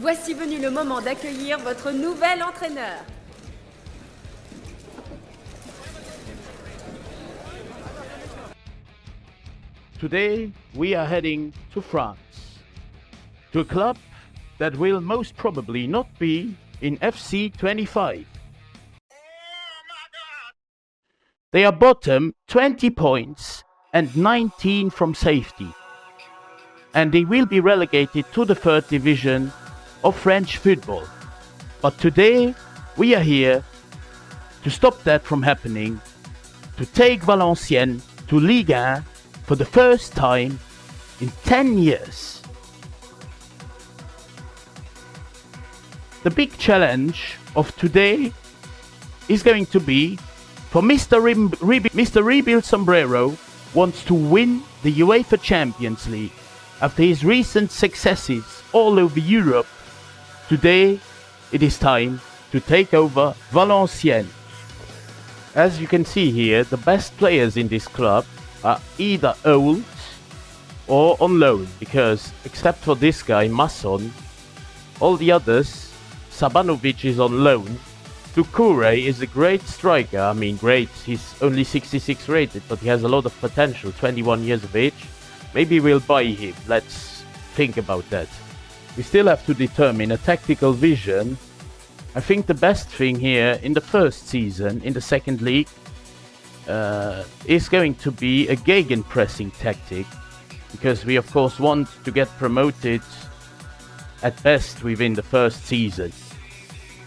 Voici venu le moment d'accueillir votre nouvel entraîneur. Today we are heading to France, to a club that will most probably not be in FC 25. They are bottom 20 points and 19 from safety, and they will be relegated to the third division of French football. But today we are here to stop that from happening, to take Valenciennes to Ligue 1 for the first time in 10 years. The big challenge of today is going to be for Mr Rebuild Sombrero wants to win the UEFA Champions League. After his recent successes all over Europe, today it is time to take over Valenciennes. As you can see here, the best players in this club are either old or on loan, because except for this guy, Masson, all the others, Sabanovic is on loan. Doucouré is a great striker. I mean, great, he's only 66 rated, but he has a lot of potential, 21 years of age. Maybe we'll buy him, let's think about that. We still have to determine a tactical vision. I think the best thing here in the first season, in the second league, is going to be a gegenpressing tactic, because we of course want to get promoted at best within the first season.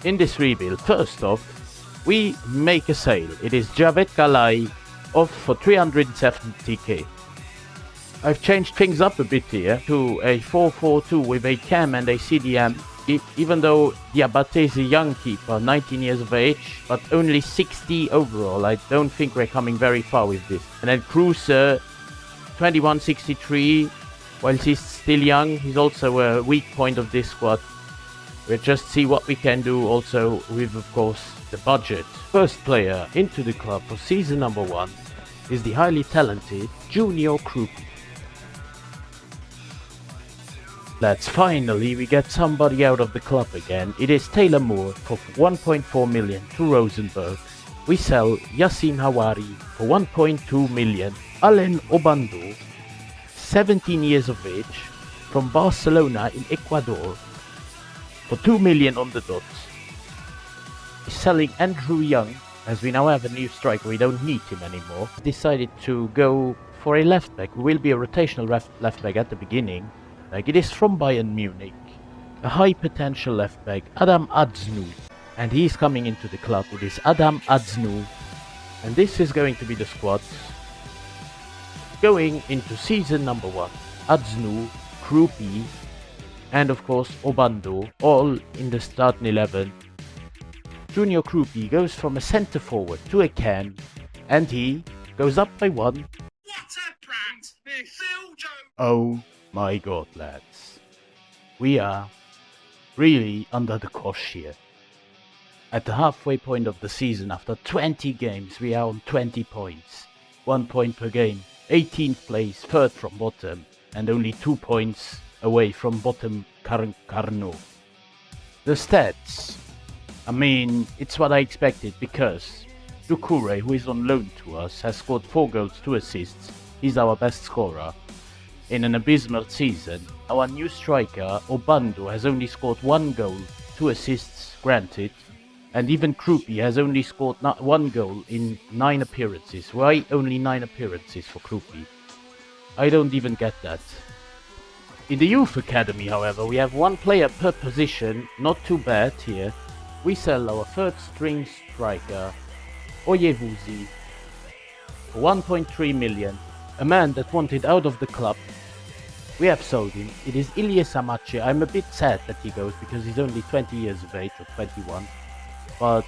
In this rebuild, first off, we make a sale. It is Javed Kalai off for 370k. I've changed things up a bit here to a 4-4-2 with a cam and a CDM. Even though Diabate is a young keeper, 19 years of age, but only 60 overall, I don't think we're coming very far with this. And then Cruz, 21-63, whilst he's still young, he's also a weak point of this squad. We'll just see what we can do also with, of course, the budget. First player into the club for season number 1 is the highly talented Junior Krupp. Lads, finally we get somebody out of the club again. It is Taylor Moore for 1.4 million to Rosenborg. We sell Yassine Hawari for 1.2 million. Alain Obando, 17 years of age, from Barcelona in Ecuador, for 2 million on the dot. Selling Andrew Young, as we now have a new striker, we don't need him anymore. Decided to go for a left back, who will be a rotational left back at the beginning. Like, it is from Bayern Munich, a high potential left back, Adam Adznou, and he's coming into the club. It is Adam Adznou, and this is going to be the squad going into season number 1. Adznou, Krupi, and of course Obando, all in the starting 11. Junior Krupi goes from a centre forward to a cam, and he goes up by 1. What a brat! Oh my god, lads. We are really under the cosh here. At the halfway point of the season, after 20 games, we are on 20 points. 1 point per game. 18th place, third from bottom, and only 2 points away from bottom Carnot. The stats, I mean, it's what I expected, because Doucouré, who is on loan to us, has scored 4 goals, 2 assists. He's our best scorer. In an abysmal season, our new striker, Obando, has only scored 1 goal, 2 assists, granted, and even Krupi has only scored 1 goal in 9 appearances. Why only 9 appearances for Krupi? I don't even get that. In the youth academy, however, we have 1 player per position, not too bad here. We sell our third string striker, Oyevuzi, for 1.3 million, a man that wanted out of the club. We have sold him. It is Ilyes Amache. I'm a bit sad that he goes, because he's only 20 years of age, or 21. But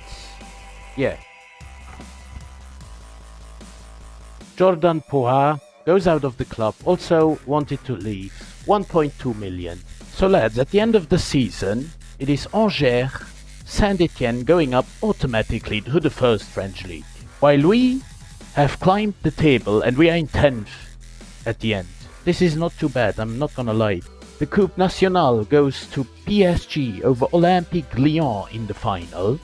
yeah. Jordan Poha goes out of the club, also wanted to leave, 1.2 million. So lads, at the end of the season, it is Angers, Saint-Etienne going up automatically to the first French league, while we have climbed the table and we are in 10th at the end. This is not too bad, I'm not gonna lie. The Coupe Nationale goes to PSG over Olympique Lyon in the final.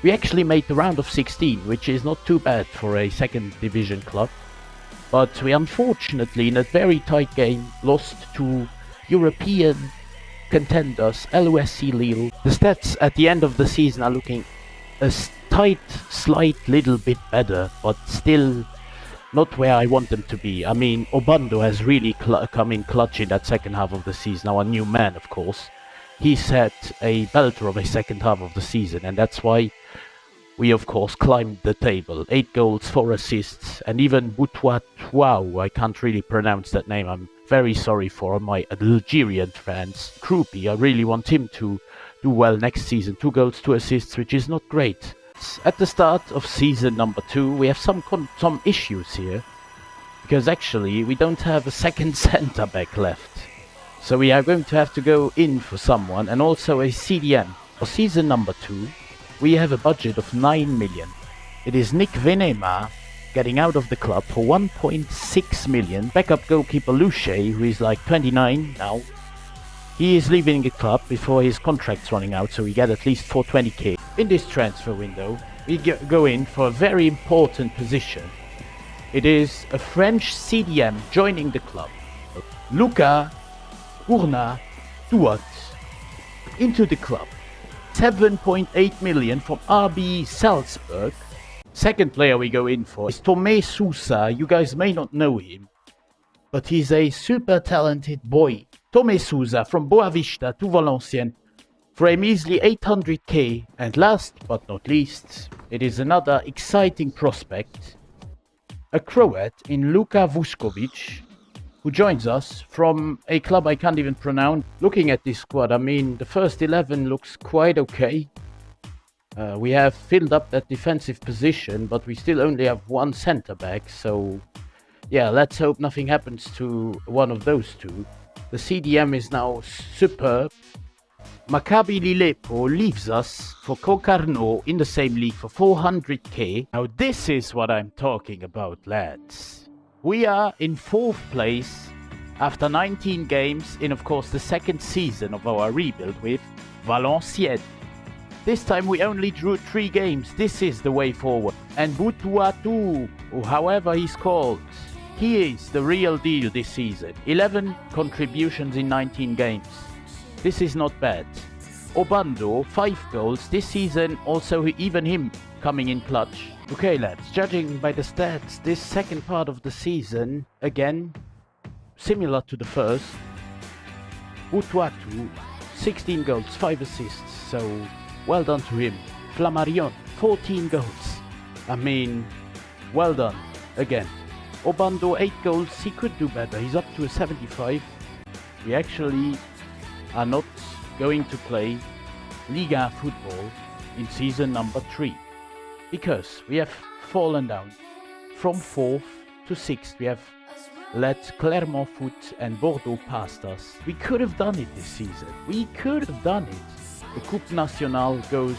We actually made the round of 16, which is not too bad for a second division club. But we unfortunately, in a very tight game, lost to European contenders LOSC Lille. The stats at the end of the season are looking a slight little bit better, but still not where I want them to be. I mean, Obando has really come in clutch in that second half of the season. Our new man, of course. He set a belter of a second half of the season, and that's why we, of course, climbed the table. 8 goals, 4 assists, and even Boutouatou, I can't really pronounce that name. I'm very sorry for my Algerian fans. Kroupi, I really want him to do well next season. 2 goals, 2 assists, which is not great. At the start of season number 2, we have some issues here, because actually we don't have a second centre-back left. So we are going to have to go in for someone, and also a CDM. For season number 2, we have a budget of 9 million. It is Nick Venema getting out of the club for 1.6 million. Backup goalkeeper Luche, who is like 29 now, he is leaving the club before his contract's running out, so we get at least 420k. In this transfer window, we go in for a very important position. It is a French CDM joining the club. Luca Urna Duat into the club. 7.8 million from RB Salzburg. Second player we go in for is Tomé Sousa. You guys may not know him, but he's a super talented boy. Tomé Sousa from Boavista to Valenciennes for a measly 800k. And last but not least, it is another exciting prospect, a Croat in Luka Vuskovic, who joins us from a club I can't even pronounce. Looking at this squad, I mean, the first 11 looks quite okay. We have filled up that defensive position, but we still only have one centre-back, so yeah, let's hope nothing happens to one of those two. The CDM is now superb. Maccabi Lilepo leaves us for Concarneau in the same league for 400k. Now this is what I'm talking about, lads. We are in 4th place after 19 games in, of course, the second season of our rebuild with Valenciennes. This time we only drew 3 games. This is the way forward. And Boutouatou, or however he's called, he is the real deal this season. 11 contributions in 19 games. This is not bad. Obando, 5 goals this season, also even him coming in clutch. Okay lads, judging by the stats, this second part of the season, again, similar to the first. Boutouatou, 16 goals, 5 assists, so well done to him. Flammarion, 14 goals. I mean, well done, again. Obando, 8 goals, he could do better, he's up to a 75. We actually are not going to play Liga football in season number 3. Because we have fallen down from 4th to 6th. We have let Clermont Foot and Bordeaux past us. We could have done it this season. We could have done it. The Coupe Nationale goes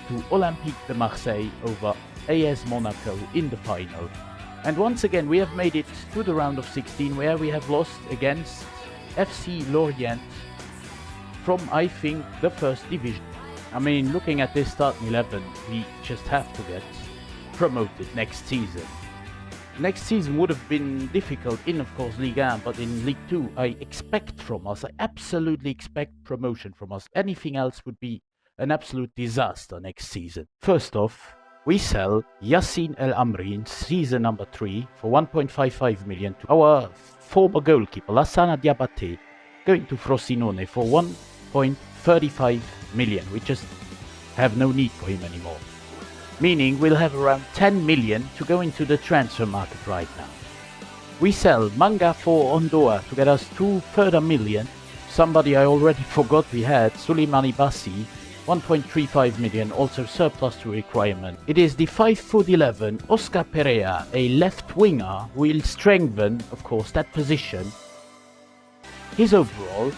to Olympique de Marseille over AS Monaco in the final. And once again we have made it to the round of 16, where we have lost against FC Lorient from, I think, the first division. I mean, looking at this starting 11, we just have to get promoted next season. Next season would have been difficult in, of course, Ligue 1, but in Ligue 2, I absolutely expect promotion from us. Anything else would be an absolute disaster next season. First off, we sell Yassine El Amri in season number 3 for 1.55 million to our former goalkeeper, Lassana Diabate, going to Frosinone for 1.35 million. We just have no need for him anymore. Meaning we'll have around 10 million to go into the transfer market right now. We sell Manga for Ondoa to get us 2 further million. Somebody I already forgot we had, Suleimani Bassi, 1.35 million, also surplus to requirement. It is the 5'11" Oscar Perea, a left winger, who will strengthen, of course, that position. His overall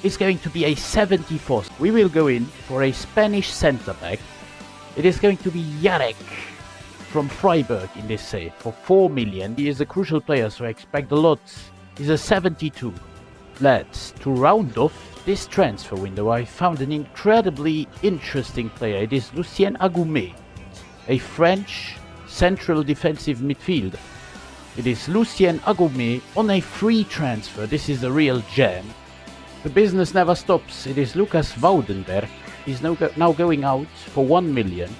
is going to be a 74. We will go in for a Spanish centre-back. It is going to be Jarek from Freiburg in this save for 4 million. He is a crucial player, so I expect a lot is a 72. Lads, to round off this transfer window, I found an incredibly interesting player. It is Lucien Agoumet, a French central defensive midfielder. It is Lucien Agoumet on a free transfer. This is a real gem. The business never stops. It is Lucas Woudenberg. He's now going out for 1 million.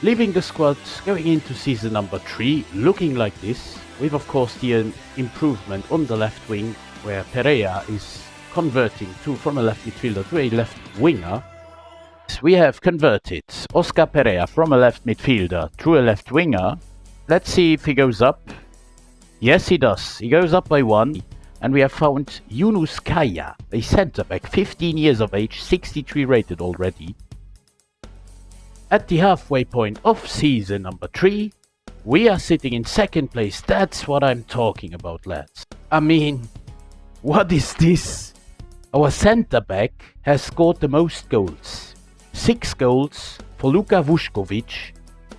Leaving the squad, going into season number 3, looking like this, with of course the improvement on the left wing, where Pereira is converting from a left midfielder to a left winger. We have converted Oscar Pereira from a left midfielder to a left winger. Let's see if he goes up. Yes, he does. He goes up by 1. And we have found Yunus Kaya, a centre-back, 15 years of age, 63 rated already. At the halfway point of season number 3, we are sitting in second place. That's what I'm talking about, lads. I mean, what is this? Our centre-back has scored the most goals. 6 goals for Luka Vuskovic,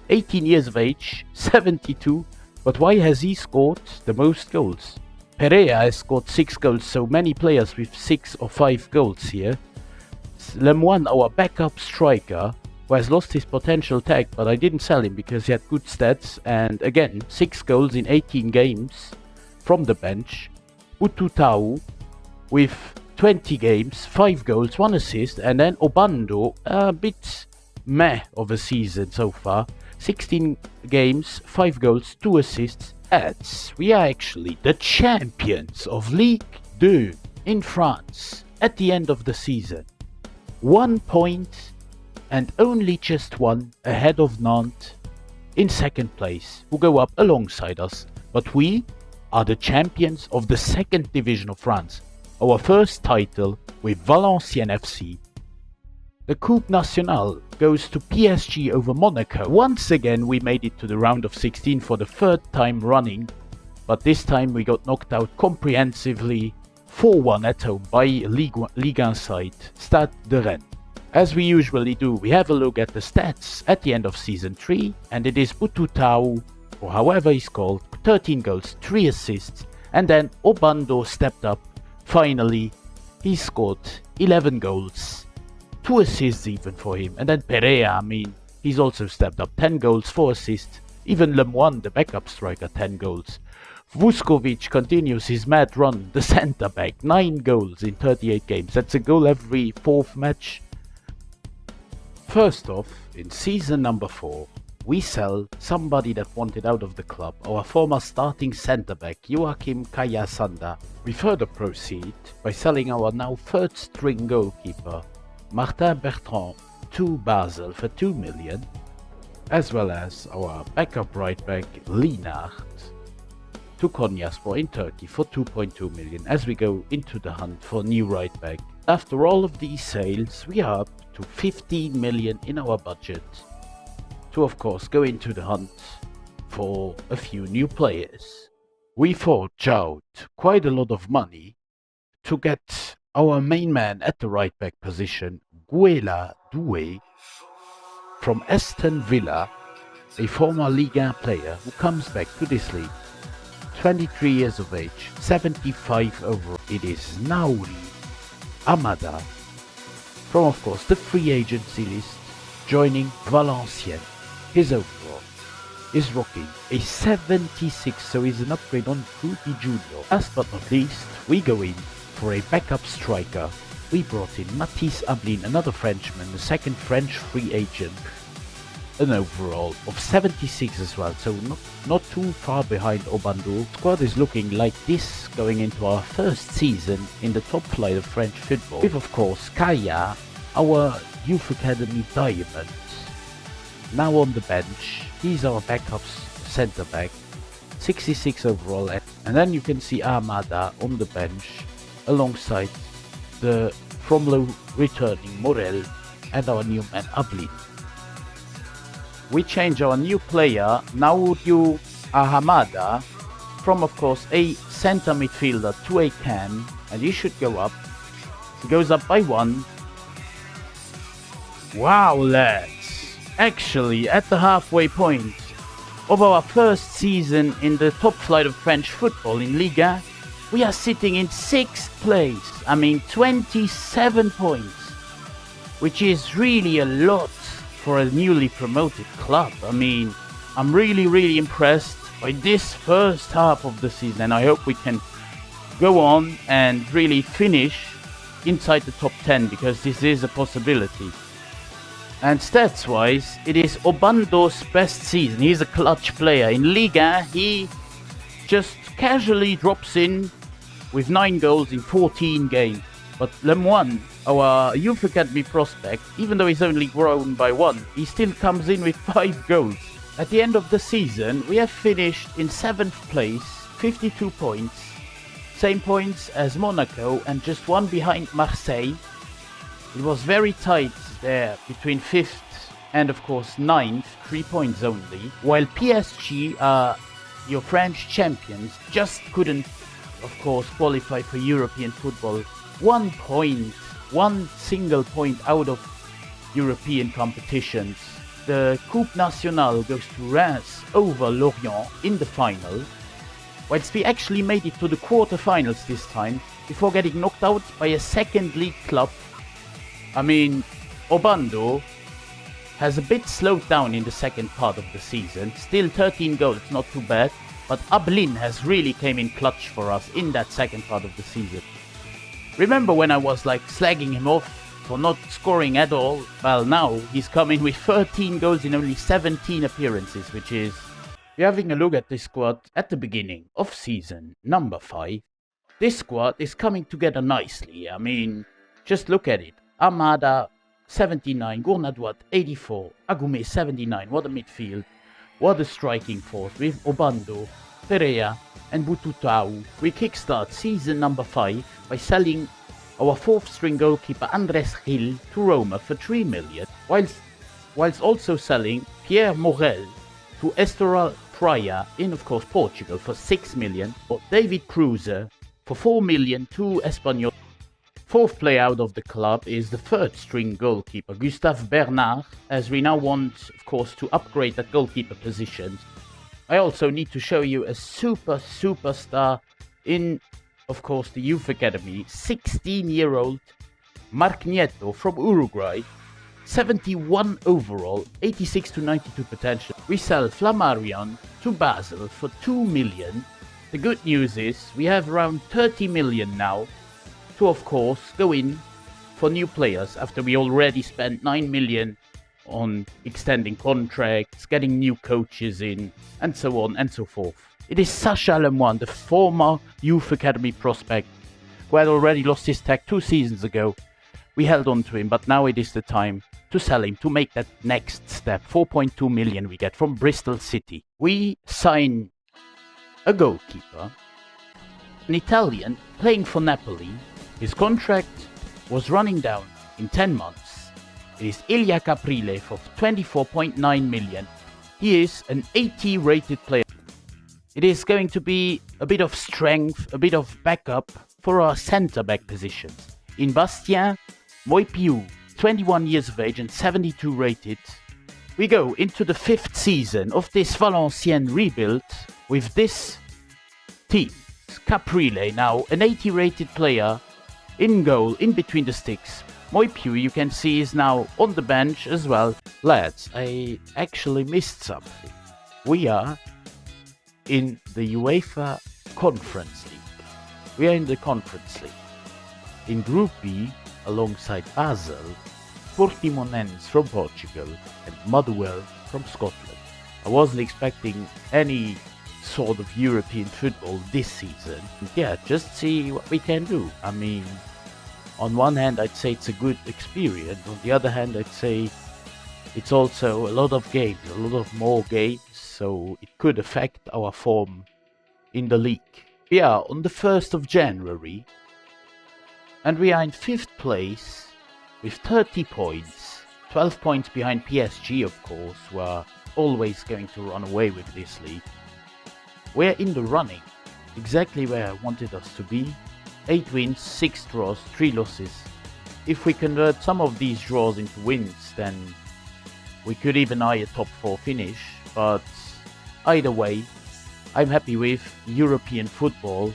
18 years of age, 72. But why has he scored the most goals? Pereira has scored 6 goals, so many players with 6 or 5 goals here. Lemoine, our backup striker, who has lost his potential tag, but I didn't sell him because he had good stats, and again, 6 goals in 18 games from the bench. Ututau with 20 games, 5 goals, 1 assist, and then Obando, a bit meh of a season so far. 16 games, 5 goals, 2 assists. We are actually the champions of Ligue 2 in France at the end of the season. 1 point and only just 1 ahead of Nantes in second place, who go up alongside us. But we are the champions of the second division of France. Our first title with Valenciennes FC. The Coupe Nationale goes to PSG over Monaco. Once again we made it to the round of 16 for the 3rd time running, but this time we got knocked out comprehensively 4-1 at home by Ligue 1 side Stade de Rennes. As we usually do, we have a look at the stats at the end of season 3, and it is Ututau, or however he's called, 13 goals, 3 assists, and then Obando stepped up. Finally, he scored 11 goals. 2 assists even for him. And then Pereira, I mean, he's also stepped up. 10 goals, 4 assists. Even Lemoine, the backup striker, 10 goals. Vuskovic continues his mad run, the centre-back. 9 goals in 38 games. That's a goal every 4th match. First off, in season number 4, we sell somebody that wanted out of the club, our former starting centre-back, Joachim Kayasanda. We further proceed by selling our now 3rd string goalkeeper, Martin Bertrand, to Basel for 2 million, as well as our backup right back Linard to Konyaspor in Turkey for 2.2 million as we go into the hunt for new right back. After all of these sales, we are up to 15 million in our budget to of course go into the hunt for a few new players. We forked out quite a lot of money to get our main man at the right back position, Guela Doué, from Aston Villa, a former Ligue 1 player who comes back to this league. 23 years of age, 75 overall. It is Nauri Amada from of course the free agency list, joining Valenciennes. His overall is rocking a 76, so he's an upgrade on Fruity Junior. Last but not least, we go in for a backup striker. We brought in Mathis Ablin, another Frenchman, the second French free agent. An overall of 76 as well, so not too far behind Obando. Squad is looking like this going into our first season in the top flight of French football. With of course Kaya, our youth academy diamond, now on the bench. He's our backup centre back, 66 overall, and then you can see Amada on the bench alongside the from low returning Morel and our new man Ablin. We change our new player, Nauru Ahamada, from of course a center midfielder to a cam, and he should go up. He goes up by 1. Wow, lads! Actually, at the halfway point of our first season in the top flight of French football in Ligue 1, we are sitting in 6th place. I mean, 27 points, which is really a lot for a newly promoted club. I mean, I'm really impressed by this first half of the season, and I hope we can go on and really finish inside the top 10, because this is a possibility. And stats-wise, it is Obando's best season. He's a clutch player. In Liga, he just casually drops in with 9 goals in 14 games. But Lemoine, our youth academy prospect, even though he's only grown by 1, he still comes in with 5 goals. At the end of the season, we have finished in 7th place, 52 points. Same points as Monaco and just 1 behind Marseille. It was very tight there between 5th and of course 9th, 3 points only. While PSG are your French champions, just couldn't of course qualify for European football. 1 point, 1 single point out of European competitions. The Coupe Nationale goes to Reims over Lorient in the final, whilst we actually made it to the quarterfinals this time, before getting knocked out by a second league club. I mean, Obando has a bit slowed down in the second part of the season, still 13 goals, not too bad, but Ablin has really came in clutch for us in that second part of the season. Remember when I was like slagging him off for not scoring at all? Well, now he's coming with 13 goals in only 17 appearances, which is... We're having a look at this squad at the beginning of season number 5. This squad is coming together nicely. I mean, just look at it. Amada, 79, Gournadoit, 84, Agoume, 79. What a midfield. What a striking force with Obando, Pereira and Bututau. We kickstart season number 5 by selling our 4th string goalkeeper Andres Gil to Roma for 3 million, whilst also selling Pierre Morel to Estoril Praia in, of course, Portugal for 6 million, or David Kruse for 4 million to Espanyol. 4th player out of the club is the 3rd string goalkeeper Gustave Bernard, as we now want, of course, to upgrade that goalkeeper position. I also need to show you a superstar in, of course, the youth academy, 16-year-old Marc Nieto from Uruguay, 71 overall, 86 to 92 potential. We sell Flammarion to Basel for 2 million. The good news is we have around 30 million now to, of course, go in for new players after we already spent 9 million on extending contracts, getting new coaches in, and so on and so forth. It is Sacha Lemoine, the former youth academy prospect, who had already lost his tag 2 seasons ago. We held on to him, but now it is the time to sell him, to make that next step. 4.2 million we get from Bristol City. We sign a goalkeeper, an Italian playing for Napoli. His contract was running down in 10 months. It is Ilya Caprile for 24.9 million. He is an 80 rated player. It is going to be a bit of strength, a bit of backup for our centre-back positions. In Bastien, Moipiu, 21 years of age and 72 rated. We go into the 5th season of this Valenciennes rebuild with this team. Caprile, now an 80 rated player, in goal, in between the sticks. Moipiu, you can see, is now on the bench as well. Lads, I actually missed something. We are in the UEFA Conference League. We are in the Conference League. In Group B, alongside Basel, Portimonense from Portugal and Motherwell from Scotland. I wasn't expecting any sort of European football this season. Yeah, just see what we can do. I mean, on one hand I'd say it's a good experience, on the other hand I'd say it's also a lot of games, a lot of more games, so it could affect our form in the league. We are on the 1st of January and we are in 5th place with 30 points, 12 points behind PSG, of course, who are always going to run away with this league. We're in the running, exactly where I wanted us to be. 8 wins, 6 draws, 3 losses. If we convert some of these draws into wins, then we could even eye a top 4 finish. But either way, I'm happy with European football.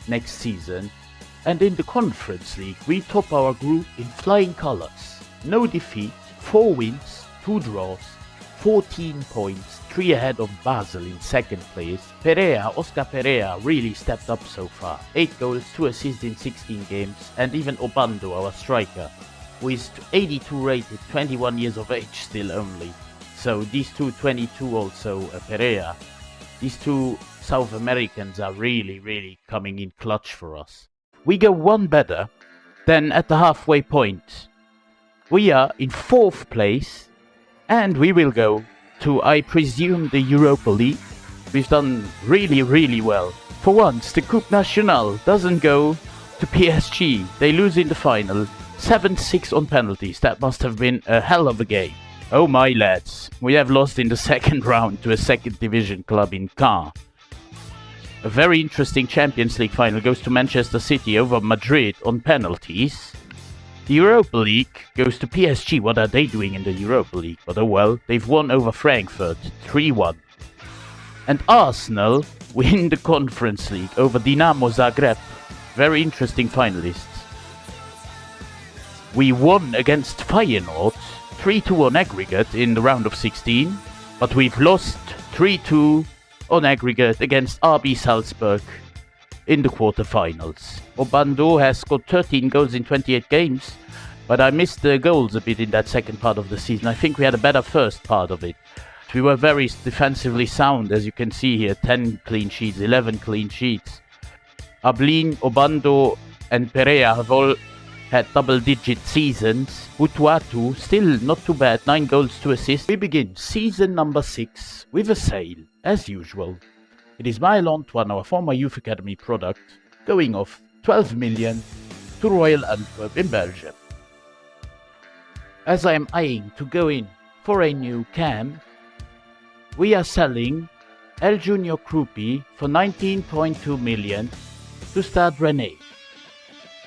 next season. And in the Conference League, we top our group in flying colors. No defeat, 4 wins, 2 draws, 14 points, 3 ahead of Basel in second place. Oscar Perea really stepped up so far. 8 goals, 2 assists in 16 games, and even Obando, our striker, who is 82 rated, 21 years of age still only. So these two, 22 also, Perea, these two South Americans are really coming in clutch for us. We go one better than at the halfway point. We are in 4th place, and we will go to, I presume, the Europa League. We've done really well. For once, the Coupe Nationale doesn't go to PSG. They lose in the final, 7-6 on penalties. That must have been a hell of a game. Oh my lads, we have lost in the second round to a second division club in Caen. A very interesting Champions League final goes to Manchester City over Madrid on penalties. The Europa League goes to PSG. What are they doing in the Europa League? But oh well, they've won over Frankfurt 3-1. And Arsenal win the Conference League over Dinamo Zagreb. Very interesting finalists. We won against Feyenoord 3-2 on aggregate in the round of 16, but we've lost 3-2 on aggregate against RB Salzburg in the quarterfinals. Obando has scored 13 goals in 28 games, but I missed the goals a bit in that second part of the season. I think we had a better first part of it. We were very defensively sound, as you can see here, 10 clean sheets, 11 clean sheets. Ablin, Obando and Perea have all had double-digit seasons. Butuatu, still not too bad, 9 goals, 2 assists. We begin season number 6 with a sale, as usual. It is Maël Antoine, our former Youth Academy product, going off 12 million to Royal Antwerp in Belgium. As I am eyeing to go in for a new cam, we are selling El Junior Krupi for 19.2 million to Stade Rennais.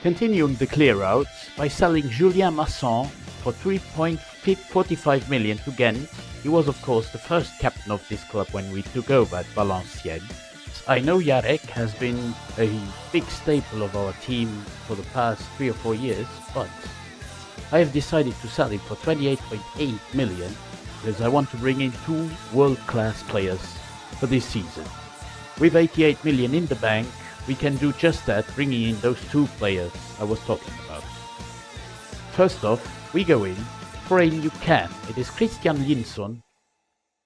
Continuing the clear-outs by selling Julien Masson for 3.45 million to Ghent. He was of course the first captain of this club when we took over at Valenciennes. I know Jarek has been a big staple of our team for the past 3 or 4 years, but I have decided to sell him for 28.8 million because I want to bring in 2 world-class players for this season. With 88 million in the bank, we can do just that, bringing in those 2 players I was talking about. First off, we go in for a new cam. It is Christian Linson,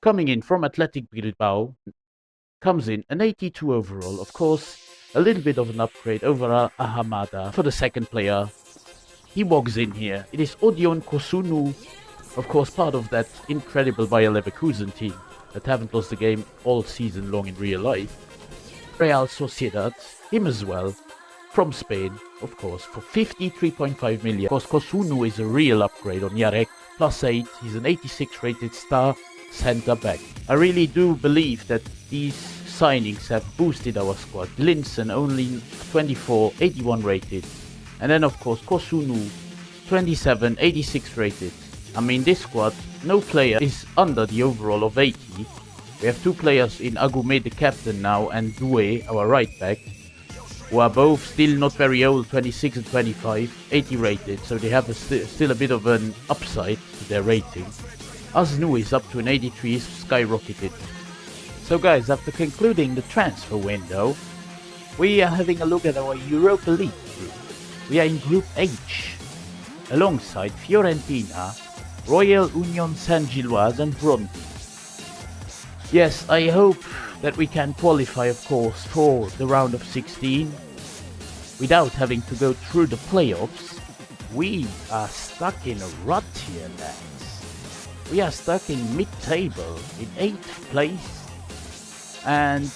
coming in from Athletic Bilbao, comes in an 82 overall, of course, a little bit of an upgrade over Ahamada for the second player. He walks in here. It is Odion Kosunu, of course part of that incredible Bayer Leverkusen team that haven't lost a game all season long in real life. Real Sociedad, him as well, from Spain, of course, for 53.5 million. Of course, Kosunu is a real upgrade on Jarek, +8, he's an 86 rated star centre back. I really do believe that these signings have boosted our squad. Linson only 24, 81 rated. And then of course Kosunu, 27, 86 rated. I mean, this squad, no player is under the overall of 80. We have 2 players in Agoume, the captain now, and Doué, our right back, who are both still not very old, 26 and 25, 80 rated, so they have still a bit of an upside to their rating. Aznou is up to an 83, he's skyrocketed. So guys, after concluding the transfer window, we are having a look at our Europa League group. We are in Group H, alongside Fiorentina, Royal Union Saint-Gilloise and Brøndby. Yes, I hope that we can qualify, of course, for the round of 16 without having to go through the playoffs. We are stuck in a rut here, lads. We are stuck in mid-table, in 8th place, and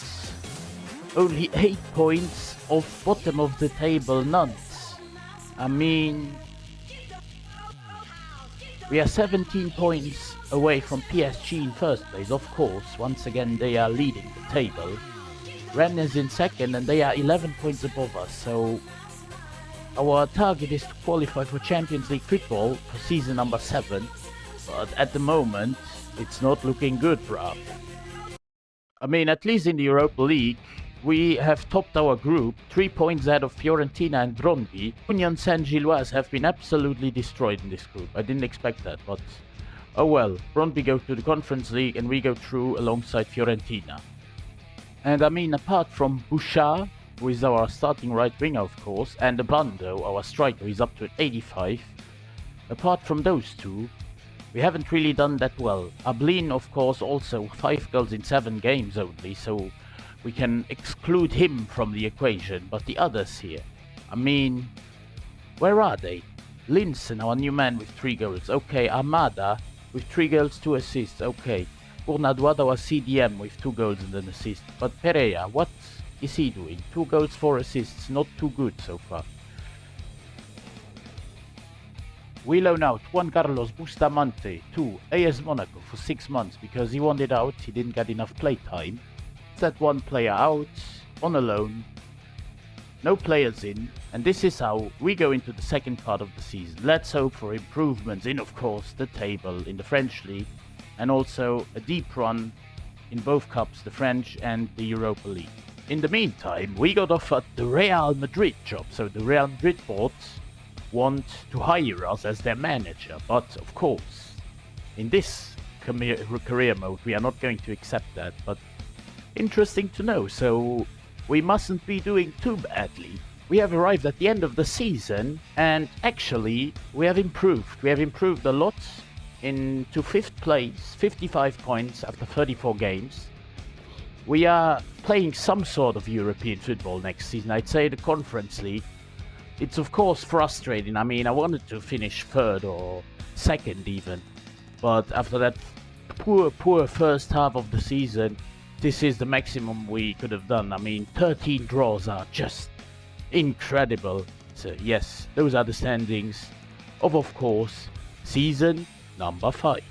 only 8 points off bottom of the table nuns. I mean, we are 17 points away from PSG in first place, of course. Once again, they are leading the table. Rennes is in second and they are 11 points above us, so our target is to qualify for Champions League football for season number 7, but at the moment, it's not looking good, bruv. I mean, at least in the Europa League, we have topped our group, 3 points ahead of Fiorentina and Brøndby. Union Saint-Gilloise have been absolutely destroyed in this group. I didn't expect that, but oh well. Brøndby go to the Conference League and we go through alongside Fiorentina. And I mean, apart from Bouchard, who is our starting right winger of course, and Abando, our striker, is up to 85. Apart from those two, we haven't really done that well. Ablin, of course, also 5 goals in 7 games only, so we can exclude him from the equation. But the others here, I mean, where are they? Linsen, our new man, with 3 goals. Okay, Armada with 3 goals, 2 assists. Okay, Bournadois, our CDM, with 2 goals and an assist. But Pereira, what is he doing? 2 goals, 4 assists. Not too good so far. We loan out Juan Carlos Bustamante to AS Monaco for 6 months because he wanted out, he didn't get enough play time. Set one player out, on a loan, no players in, and this is how we go into the second part of the season. Let's hope for improvements in, of course, the table in the French League, and also a deep run in both cups, the French and the Europa League. In the meantime, we got offered the Real Madrid job, so the Real Madrid board want to hire us as their manager, but of course, in this career mode, we are not going to accept that, but interesting to know, so we mustn't be doing too badly. We have arrived at the end of the season, and actually, we have improved a lot into 5th place, 55 points after 34 games. We are playing some sort of European football next season, I'd say the Conference League. It's of course frustrating. I mean, I wanted to finish 3rd or 2nd even, but after that poor first half of the season, this is the maximum we could have done. I mean, 13 draws are just incredible. So yes, those are the standings of course, season number 5.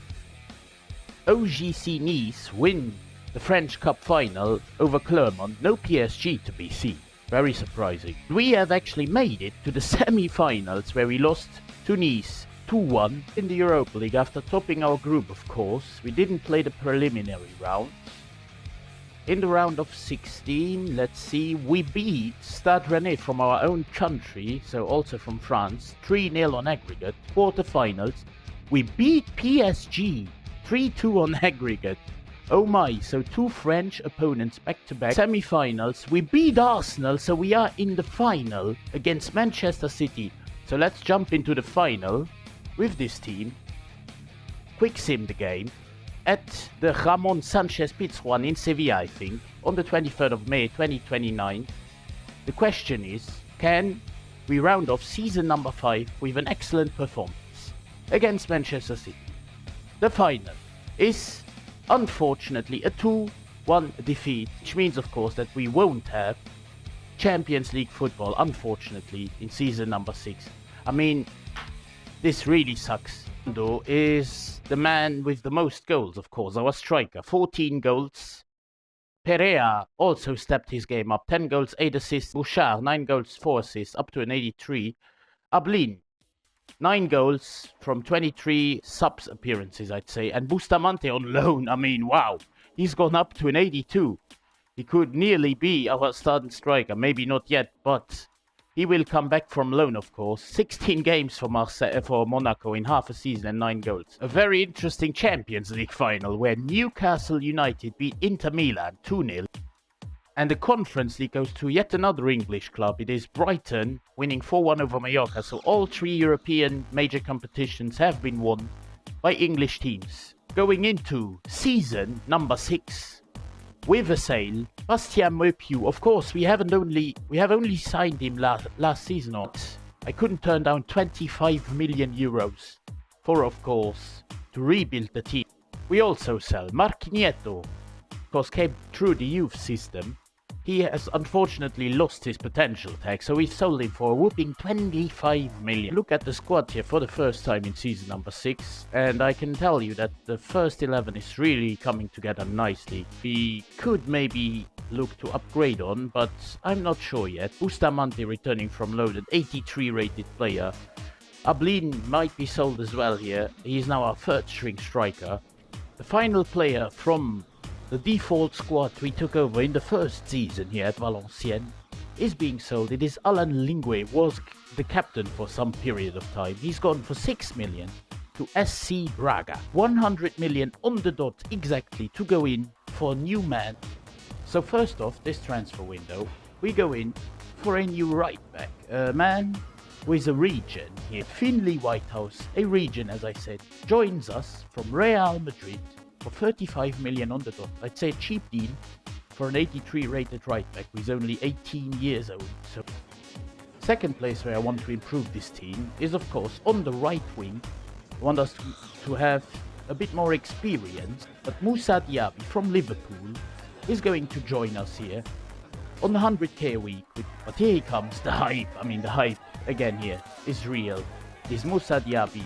OGC Nice win the French Cup final over Clermont. No PSG to be seen. Very surprising. We have actually made it to the semi-finals where we lost to Nice 2-1 in the Europa League after topping our group, of course. We didn't play the preliminary round. In the round of 16, let's see, we beat Stade Rennais from our own country, so also from France, 3-0 on aggregate. Quarterfinals, we beat PSG 3-2 on aggregate. Oh my, so 2 French opponents back-to-back. Semi-finals, we beat Arsenal, so we are in the final against Manchester City. So let's jump into the final with this team. Quick sim the game at the Ramon Sanchez Pizjuan in Sevilla, I think, on the 23rd of May 2029. The question is, can we round off season number 5 with an excellent performance against Manchester City? The final is unfortunately a 2-1 defeat, which means of course that we won't have Champions League football, unfortunately, in season number 6. I mean, this really sucks. Ando is the man with the most goals, of course, our striker, 14 goals. Pereira also stepped his game up, 10 goals, 8 assists. Bouchard, 9 goals, 4 assists, up to an 83. Ablin, 9 goals from 23 subs appearances, I'd say. And Bustamante on loan, I mean, wow. He's gone up to an 82. He could nearly be our starting striker. Maybe not yet, but he will come back from loan, of course. 16 games for Monaco in half a season and 9 goals. A very interesting Champions League final where Newcastle United beat Inter Milan 2-0. And the Conference League goes to yet another English club. It is Brighton, winning 4-1 over Mallorca. So all 3 European major competitions have been won by English teams. Going into season number 6 with a sale, Bastien Maupiou. Of course, we have only signed him last season. I couldn't turn down 25 million euros for, of course, to rebuild the team. We also sell Marc Nieto, of course, came through the youth system. He has unfortunately lost his potential tag, so we sold him for a whooping 25 million. Look at the squad here for the first time in season number 6, and I can tell you that the first 11 is really coming together nicely. We could maybe look to upgrade on, but I'm not sure yet. Bustamante returning from loan, an 83 rated player. Ablin might be sold as well here. He is now our 3rd string striker. The final player from The default squad we took over in the first season here at Valenciennes is being sold. It is Alan Lingue, was the captain for some period of time. He's gone for 6 million to SC Braga. 100 million on the dot exactly to go in for a new man. So first off, this transfer window, we go in for a new right back. A man who is a region here. Finley Whitehouse, a region as I said, joins us from Real Madrid for 35 million on the dot. I'd say a cheap deal for an 83 rated right back who is only 18 years old. So second place where I want to improve this team is of course on the right wing. I want us to have a bit more experience, but Moussa Diaby from Liverpool is going to join us here on the 100k a week. But here he comes, the hype. I mean the hype again here is real. Is Moussa Diaby,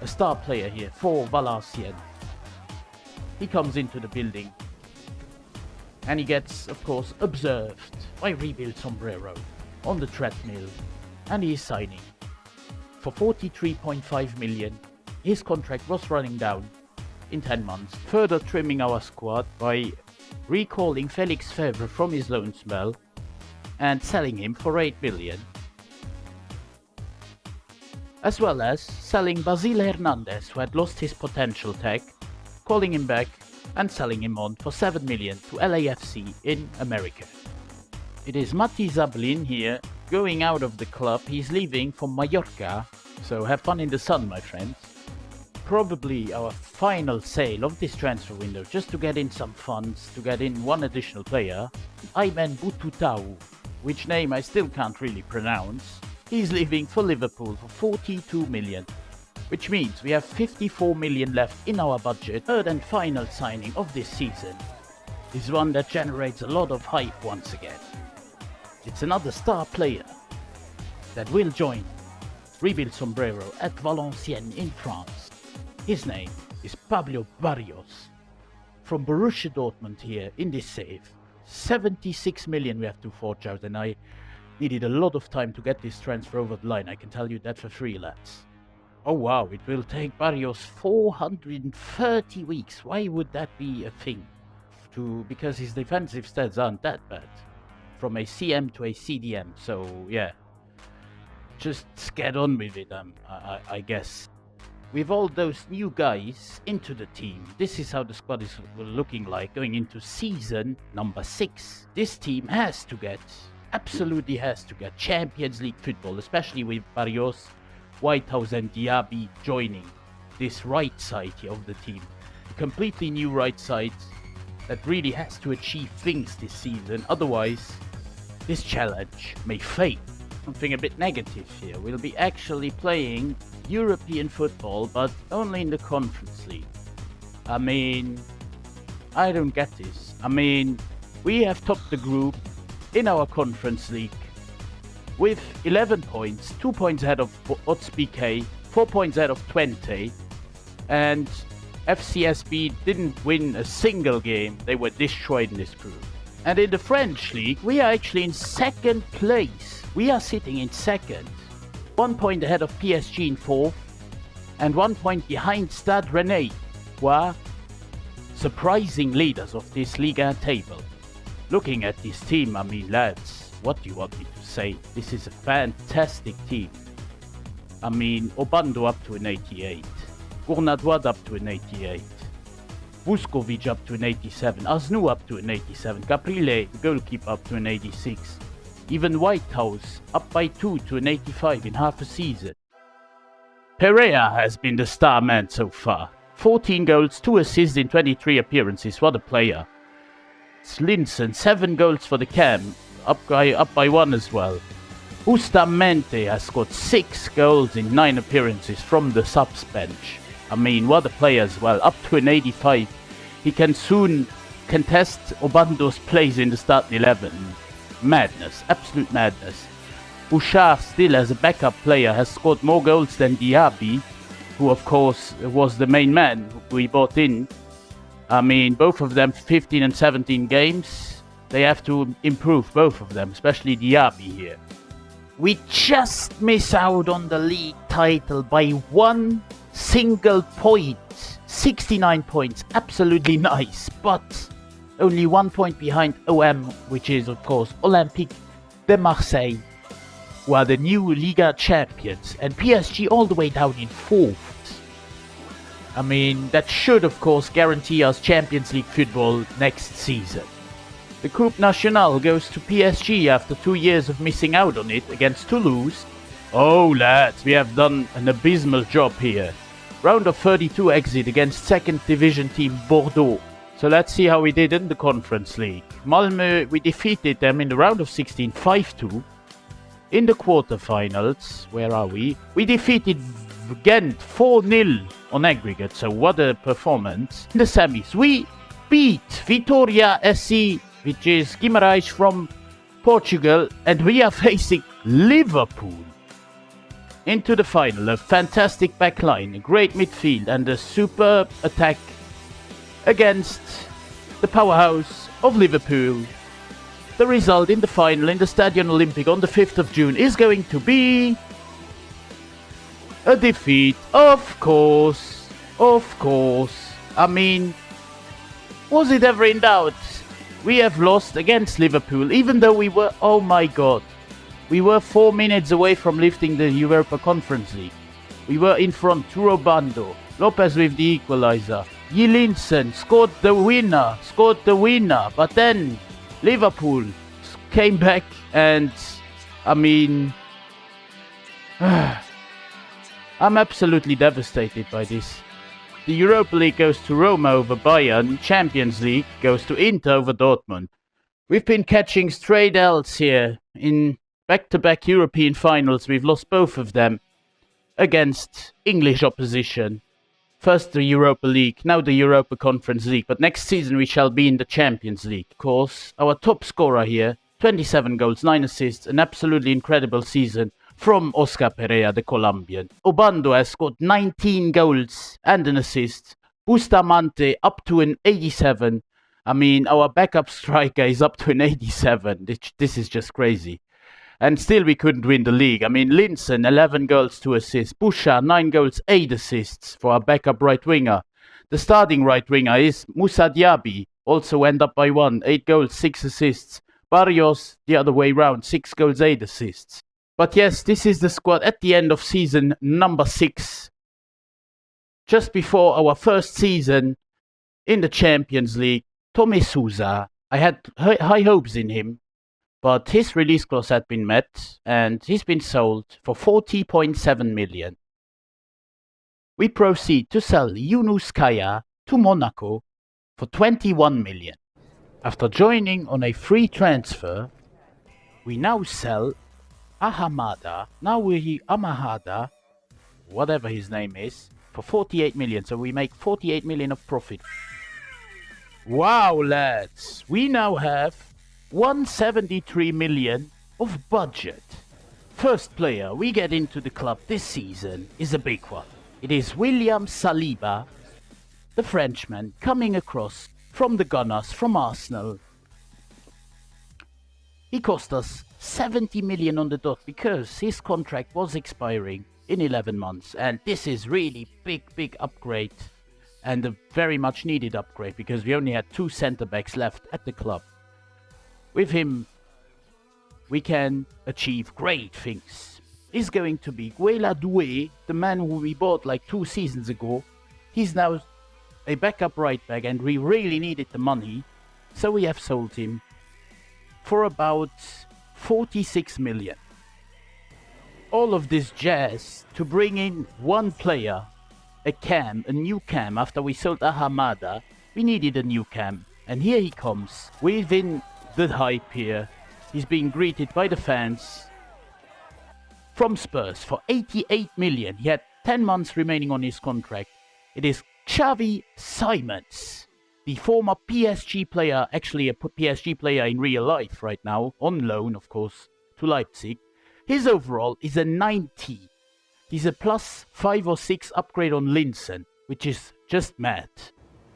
a star player here for Valenciennes. He comes into the building and he gets, of course, observed by Rebuild Sombrero on the treadmill, and he is signing for 43.5 million. His contract was running down in 10 months, further trimming our squad by recalling Felix Febvre from his loan spell and selling him for 8 million. As well as selling Basile Hernandez, who had lost his potential tag, calling him back and selling him on for 7 million to LAFC in America. It is Mati Zablin here, going out of the club. He's leaving for Mallorca, so have fun in the sun, my friends. Probably our final sale of this transfer window, just to get in some funds, to get in one additional player. Aymen Boututau, which name I still can't really pronounce. He's leaving for Liverpool for 42 million. Which means we have 54 million left in our budget. Third and final signing of this season is one that generates a lot of hype once again. It's another star player that will join Rebuild Sombrero at Valenciennes in France. His name is Pablo Barrios from Borussia Dortmund here in this save. 76 million we have to forge out, and I needed a lot of time to get this transfer over the line. I can tell you that for free, lads. Oh wow, it will take Barrios 430 weeks. Why would that be a thing? Because his defensive stats aren't that bad. From a CM to a CDM, so yeah. Just get on with it, I guess. With all those new guys into the team, this is how the squad is looking like going into season number 6. This team has to get, absolutely has to get Champions League football, especially with Barrios, Whitehouse and Diaby joining this right side here of the team. A completely new right side that really has to achieve things this season, otherwise this challenge may fail. Something a bit negative here. We'll be actually playing European football, but only in the Conference League. I mean, I don't get this. I mean, we have topped the group in our Conference League with 11 points, 2 points ahead of OTSBK, 4 points ahead of 20, and FCSB didn't win a single game. They were destroyed in this group. And in the French league, we are actually in second place. We are sitting in second. 1 point ahead of PSG in fourth, and 1 point behind Stade Rennais, who are surprising leaders of this Liga table. Looking at this team, I mean, lads, what do you want me to say? This is a fantastic team. I mean, Obando up to an 88, Gournadoise up to an 88, Vuskovic up to an 87, Aznou up to an 87, Caprile, the goalkeeper, up to an 86. Even Whitehouse up by 2 to an 85 in half a season. Perea has been the star man so far. 14 goals, 2 assists in 23 appearances, what a player. Slinson, 7 goals for the Cam, up by 1 as well. Justamente has scored 6 goals in 9 appearances from the subs bench. I mean, what a player as well, up to an 85. He can soon contest Obando's place in the starting 11. Madness, absolute madness. Bouchard, still as a backup player, has scored more goals than Diaby, who of course was the main man we bought in. I mean, both of them 15 and 17 games. They have to improve, both of them, especially Diaby here. We just miss out on the league title by 1 single point. 69 points, absolutely nice, but only 1 point behind OM, which is of course Olympique de Marseille, who are the new Liga champions, and PSG all the way down in 4th. I mean, that should of course guarantee us Champions League football next season. The Coupe Nationale goes to PSG after 2 years of missing out on it against Toulouse. Oh lads, we have done an abysmal job here. Round of 32 exit against 2nd division team Bordeaux. So let's see how we did in the Conference League. Malmö, we defeated them in the round of 16 5-2. In the quarterfinals, where are we? We defeated Ghent 4-0 on aggregate, so what a performance. In the semis, we beat Vitória SC, which is Guimarães from Portugal, and we are facing Liverpool. Into the final, a fantastic backline, a great midfield, and a superb attack against the powerhouse of Liverpool. The result in the final in the Stadion Olympique on the 5th of June is going to be a defeat, of course. I mean, was it ever in doubt? We have lost against Liverpool, even though we were, oh my god, we were 4 minutes away from lifting the Europa Conference League. We were in front, Turobando, Lopez with the equalizer, Yelinson scored the winner, but then Liverpool came back and, I mean, I'm absolutely devastated by this. The Europa League goes to Roma over Bayern, Champions League goes to Inter over Dortmund. We've been catching stray L's here in back-to-back European finals. We've lost both of them against English opposition. First the Europa League, now the Europa Conference League, but next season we shall be in the Champions League. Of course, our top scorer here, 27 goals, 9 assists, an absolutely incredible season from Oscar Perea, the Colombian. Obando has scored 19 goals and an assist. Bustamante up to an 87. I mean, our backup striker is up to an 87. This is just crazy. And still we couldn't win the league. I mean, Linson, 11 goals, 2 assists. Bouchard, 9 goals, 8 assists for our backup right winger. The starting right winger is Moussa Diaby, also went up by 1, 8 goals, 6 assists. Barrios, the other way round, 6 goals, 8 assists. But yes, this is the squad at the end of season number 6. Just before our first season in the Champions League, Tome Souza, I had high hopes in him. But his release clause had been met, and he's been sold for 40.7 million. We proceed to sell Yunus Kaya to Monaco for 21 million. After joining on a free transfer, we now sell Ahamada, Amahada, whatever his name is, for 48 million. So we make 48 million of profit. Wow, lads, we now have 173 million of budget. First player we get into the club this season is a big one. It is William Saliba, the Frenchman, coming across from the Gunners, from Arsenal. He cost us 70 million on the dot because his contract was expiring in 11 months. And this is really big upgrade, and a very much needed upgrade because we only had 2 centre backs left at the club. With him, we can achieve great things. He's going to be Guela Doué, the man who we bought like 2 seasons ago. He's now a backup right back, and we really needed the money, so we have sold him for about 46 million. All of this jazz to bring in one player, a new cam. After we sold Ahamada, we needed a new cam, and here he comes within the hype here. He's being greeted by the fans from Spurs for 88 million. He had 10 months remaining on his contract. It is Xavi Simons, the former PSG player, actually a PSG player in real life right now, on loan of course to Leipzig. His overall is a 90. He's a plus 5 or 6 upgrade on Linson, which is just mad.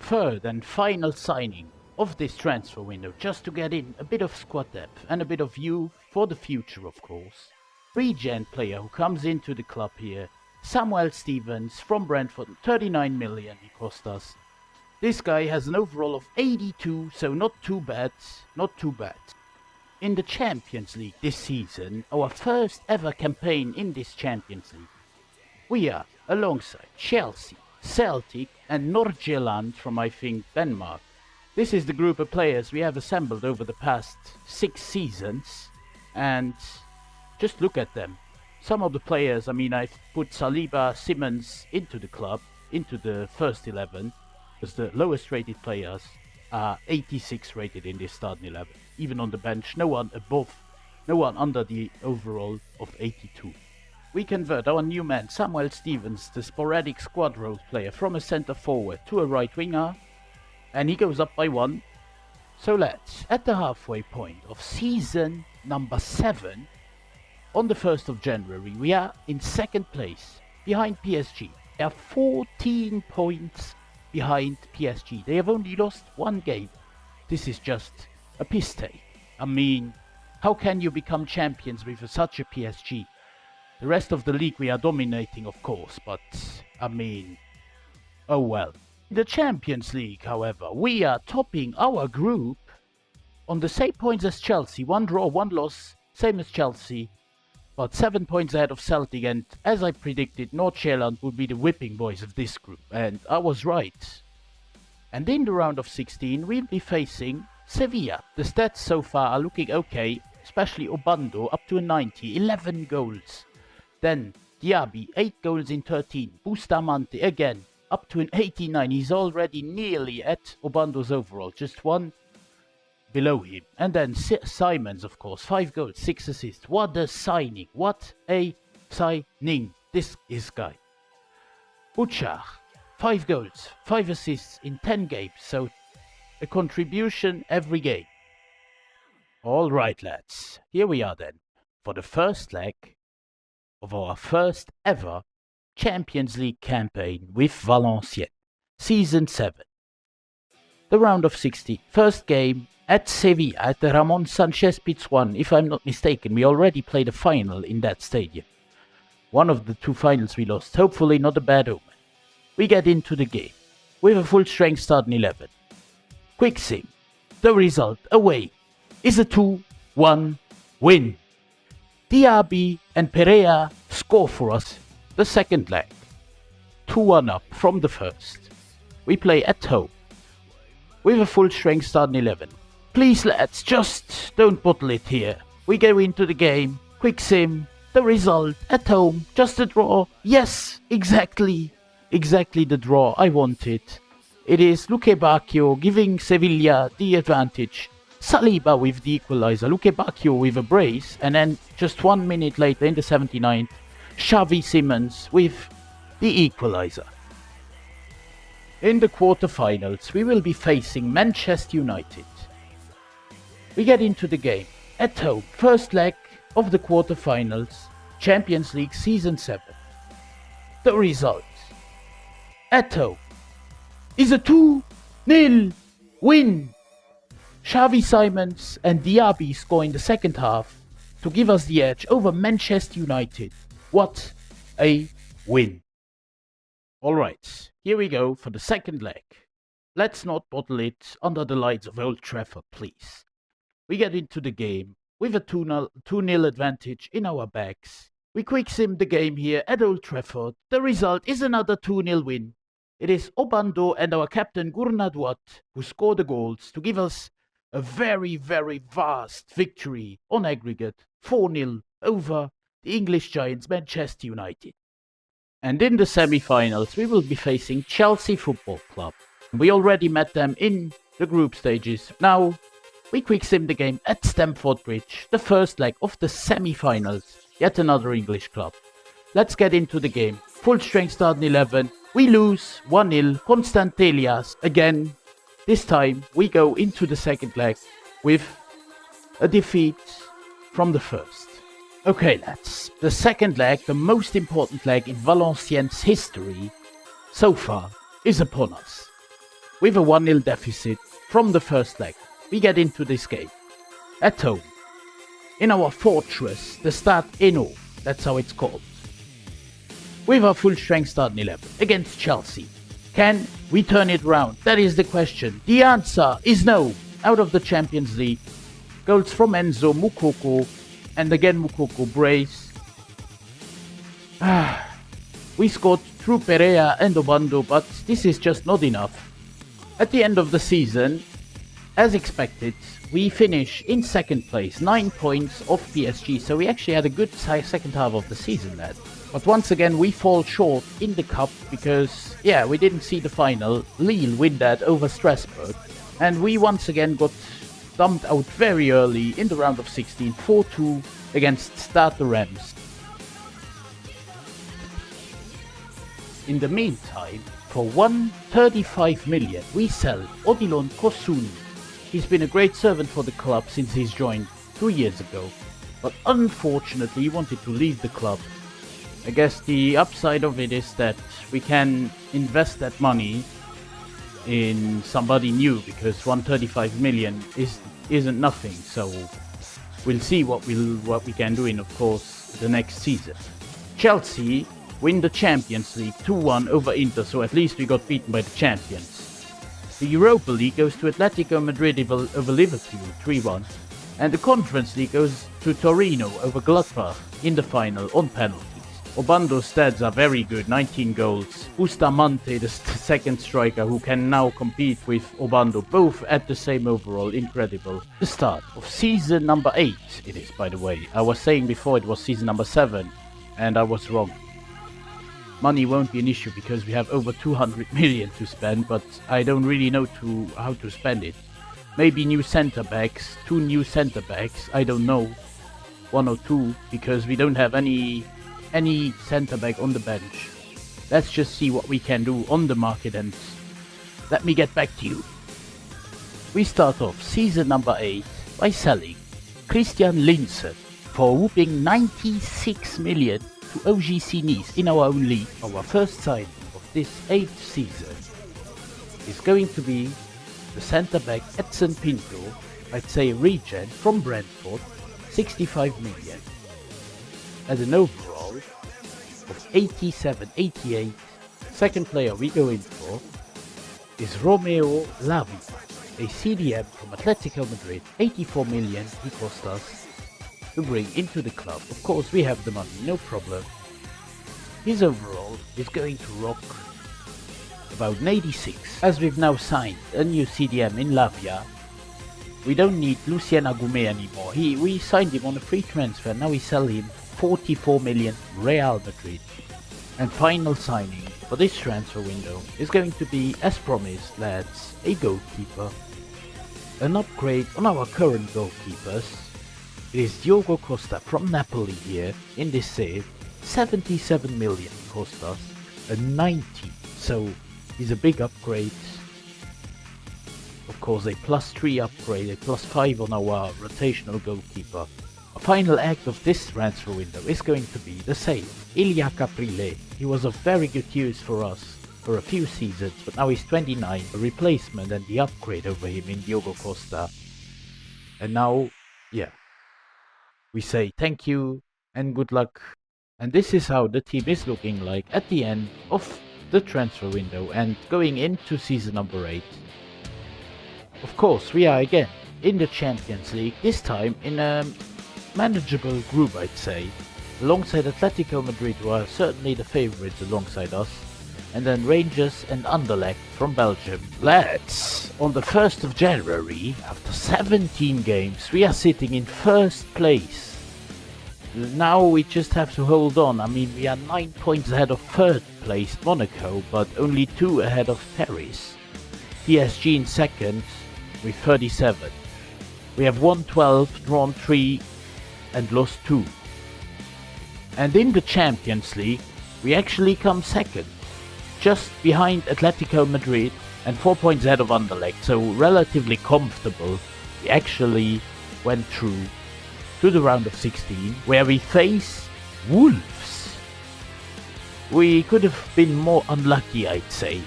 Third and final signing of this transfer window, just to get in a bit of squad depth and a bit of youth for the future, of course. Regen player who comes into the club here, Samuel Stevens from Brentford, 39 million he cost us. This guy has an overall of 82, so not too bad, not too bad. In the Champions League this season, our first ever campaign in this Champions League, we are alongside Chelsea, Celtic and Nordsjælland from I think Denmark. This is the group of players we have assembled over the past 6 seasons, and just look at them. Some of the players, I mean, I've put Saliba, Simmons into the club, into the first 11, because the lowest rated players are 86 rated in this starting 11. Even on the bench, no one under the overall of 82. We convert our new man Samuel Stevens, the sporadic squad role player, from a centre forward to a right winger, and he goes up by 1. So let's, at the halfway point of season number 7, on the 1st of January, we are in 2nd place, behind PSG. They are 14 points behind PSG. They have only lost 1 game. This is just a piss take. I mean, how can you become champions with such a PSG? The rest of the league we are dominating, of course, but I mean, oh well. In the Champions League, however, we are topping our group on the same points as Chelsea. 1 draw, 1 loss, same as Chelsea, but 7 points ahead of Celtic, and as I predicted, Nordsjælland would be the whipping boys of this group, and I was right. And in the round of 16, we'll be facing Sevilla. The stats so far are looking okay, especially Obando up to a 90, 11 goals. Then Diaby, 8 goals in 13. Bustamante again, up to an 89. He's already nearly at Obando's overall, just 1 below him. And then Simons, of course, 5 goals, 6 assists. What a signing, what a signing, this guy. Butchar, 5 goals, 5 assists in 10 games, so a contribution every game. Alright lads, here we are then, for the first leg of our first ever Champions League campaign with Valenciennes, Season 7. The round of 16, first game at Sevilla at the Ramon Sanchez Pizjuan. If I'm not mistaken, we already played a final in that stadium. One of the 2 finals we lost, hopefully not a bad omen. We get into the game with a full strength starting 11. Quick sim, the result away is a 2-1 win. Diaby and Perea score for us the second leg. 2-1 up from the first. We play at home with a full strength starting 11. Please lads, just don't bottle it here. We go into the game, quick sim, the result at home, just a draw. Yes, exactly the draw I wanted. It is Luque Bacchio giving Sevilla the advantage. Saliba with the equalizer, Luque Bacchio with a brace, and then just 1 minute later in the 79th, Xavi Simons with the equalizer. In the quarterfinals, we will be facing Manchester United. We get into the game at home, first leg of the quarterfinals, Champions League Season 7. The result at home is a 2-0 win. Xavi Simons and Diaby score in the second half to give us the edge over Manchester United. What a win. Alright, here we go for the second leg. Let's not bottle it under the lights of Old Trafford, please. We get into the game with a 2-0 advantage in our backs. We quick sim the game here at Old Trafford. The result is another 2-0 win. It is Obando and our captain Gurnaduat who score the goals to give us a very, very vast victory on aggregate, 4-0 over the English giants Manchester United. And in the semi-finals we will be facing Chelsea Football Club. We already met them in the group stages. Now we quick sim the game at Stamford Bridge, the first leg of the semi-finals, yet another English club. Let's get into the game. Full strength starting 11. We lose 1-0. Constantelias again. This time we go into the second leg with a defeat from the first. Okay lads, the second leg, the most important leg in Valenciennes history so far, is upon us. With a 1-0 deficit from the first leg, we get into this game. At home, in our fortress, the Stade Eno, that's how it's called. With our full strength starting 11 against Chelsea. Can we turn it round? That is the question. The answer is no. Out of the Champions League. Goals from Enzo, Moukoko, and again Moukoko brace. We scored through Perea and Obando, but this is just not enough. At the end of the season, as expected, we finish in second place, 9 points off PSG, so we actually had a good second half of the season there. But once again, we fall short in the cup because, yeah, we didn't see the final. Lille win that over Strasbourg, and we once again got dumped out very early in the round of 16, 4-2 against Stade Reims. In the meantime, for 135 million, we sell Odilon Kosunu. He's been a great servant for the club since he's joined 2 years ago, but unfortunately he wanted to leave the club. I guess the upside of it is that we can invest that money in somebody new, because 135 million isn't nothing, so we'll see what we can do in, of course, the next season. Chelsea win the Champions League 2-1 over Inter, so at least we got beaten by the champions. The Europa League goes to Atletico Madrid over Liverpool 3-1, and the Conference League goes to Torino over Gladbach in the final on penalties. Obando's stats are very good, 19 goals. Bustamante, the second striker, who can now compete with Obando, both at the same overall, incredible. The start of season number 8, it is, by the way. I was saying before it was season number 7, and I was wrong. Money won't be an issue because we have over 200 million to spend, but I don't really know how to spend it. Maybe new centre backs, 2 new centre backs, I don't know. 1 or 2, because we don't have any centre back on the bench. Let's just see what we can do on the market, and let me get back to you. We start off season number 8 by selling Christian Linsen for a whooping 96 million to OGC Nice in our own league. Our first signing of this 8th season is going to be the centre back Edson Pinto, I'd say regen from Brentford, 65 million. As an overall of 87-88, second player we go in for is Romeo Lavia, a CDM from Atletico Madrid, 84 million he cost us to bring into the club. Of course we have the money, no problem. His overall is going to rock about an 86. As we've now signed a new CDM in Lavia, we don't need Lucien Agoume anymore. We signed him on a free transfer, now we sell him for 44 million Real Madrid. And final signing for this transfer window is going to be, as promised lads, a goalkeeper. An upgrade on our current goalkeepers. It is Diogo Costa from Napoli here in this save. 77 million cost us, a 90, so he's a big upgrade. Of course a +3 upgrade, a +5 on our rotational goalkeeper. A final act of this transfer window is going to be the same. Ilya Caprile. He was of very good use for us for a few seasons, but now he's 29, a replacement and the upgrade over him in Diogo Costa. And now, yeah, we say thank you and good luck. And this is how the team is looking like at the end of the transfer window and going into season number 8. Of course, we are again in the Champions League, this time in a manageable group, I'd say, alongside Atletico Madrid, who are certainly the favourites alongside us, and then Rangers and Anderlecht from Belgium. Lads, on the 1st of January, after 17 games, we are sitting in first place. Now we just have to hold on. I mean, we are 9 points ahead of third place Monaco, but only 2 ahead of Paris. PSG in second with 37. We have won 12, drawn 3 and lost 2. And in the Champions League, we actually come second, just behind Atletico Madrid and 4 points ahead of Anderlecht, so relatively comfortable. We actually went through to the round of 16, where we face Wolves. We could have been more unlucky, I'd say.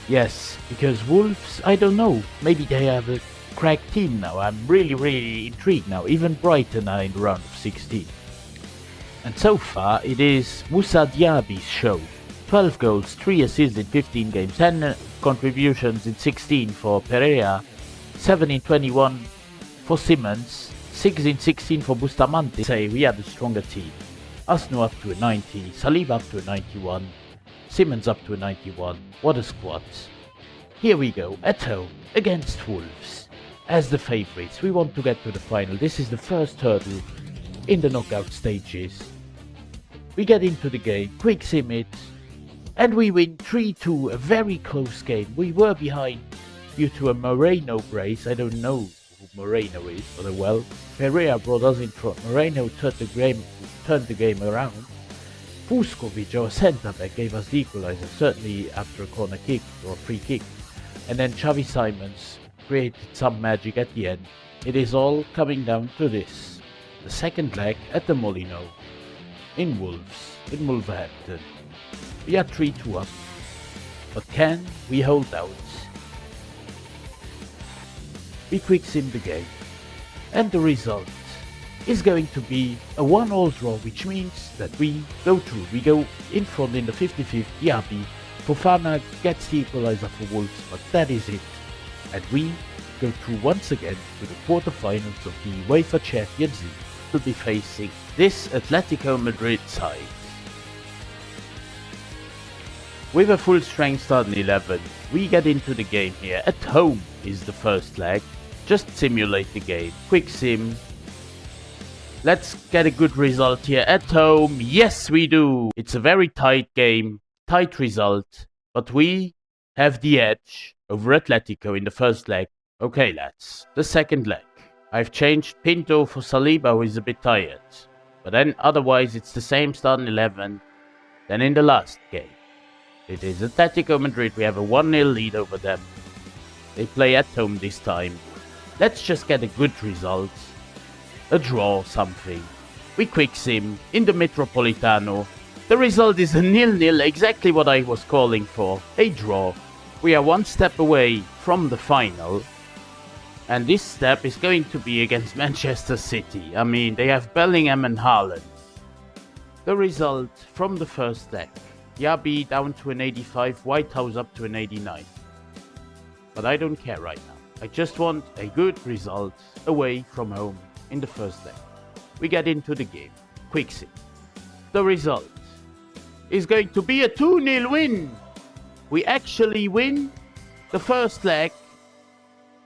Yes, because Wolves, I don't know, maybe they have a cracked team now. I'm really intrigued now. Even Brighton are in the round of 16. And so far, it is Moussa Diaby's show. 12 goals, 3 assists in 15 games, 10 contributions in 16 for Pereira, 7 in 21 for Simmons, 6 in 16 for Bustamante. Say we had a stronger team. Asno up to a 90, Saliba up to a 91, Simmons up to a 91. What a squad. Here we go, at home, against Wolves. As the favourites, we want to get to the final. This is the first hurdle in the knockout stages. We get into the game, quick sim it, and we win 3-2, a very close game. We were behind due to a Moreno brace. I don't know who Moreno is, but well, Pereira brought us in front. Moreno turned the game around. Vuskovic, our centre-back, gave us the equaliser, certainly after a corner kick or a free kick. And then Xavi Simons created some magic at the end. It is all coming down to this. The second leg at the Molino. In Wolverhampton. We are 3-2 up. But can we hold out? We quick sim the game. And the result is going to be a 1-1 draw, which means that we go through. We go in front in the 55th. Diaby. Fofana gets the equaliser for Wolves, but that is it. And we go through once again to the quarterfinals of the UEFA Champions League. We'll be facing this Atletico Madrid side. With a full strength starting 11, we get into the game here. At home is the first leg. Just simulate the game. Quick sim. Let's get a good result here at home. Yes, we do. It's a very tight game. Tight result. But we have the edge over Atletico in the first leg. Okay, lads. The second leg. I've changed Pinto for Saliba, who is a bit tired. But then otherwise it's the same starting 11 than in the last game. It is Atletico Madrid. We have a 1-0 lead over them. They play at home this time. Let's just get a good result. A draw, something. We quick sim in the Metropolitano. The result is a 0-0, exactly what I was calling for. A draw. We are one step away from the final. And this step is going to be against Manchester City. I mean, they have Bellingham and Haaland. The result from the first leg. Diaby down to an 85, Whitehouse up to an 89. But I don't care right now. I just want a good result away from home in the first leg. We get into the game. Quick sim. The result is going to be a 2-0 win. We actually win the first leg.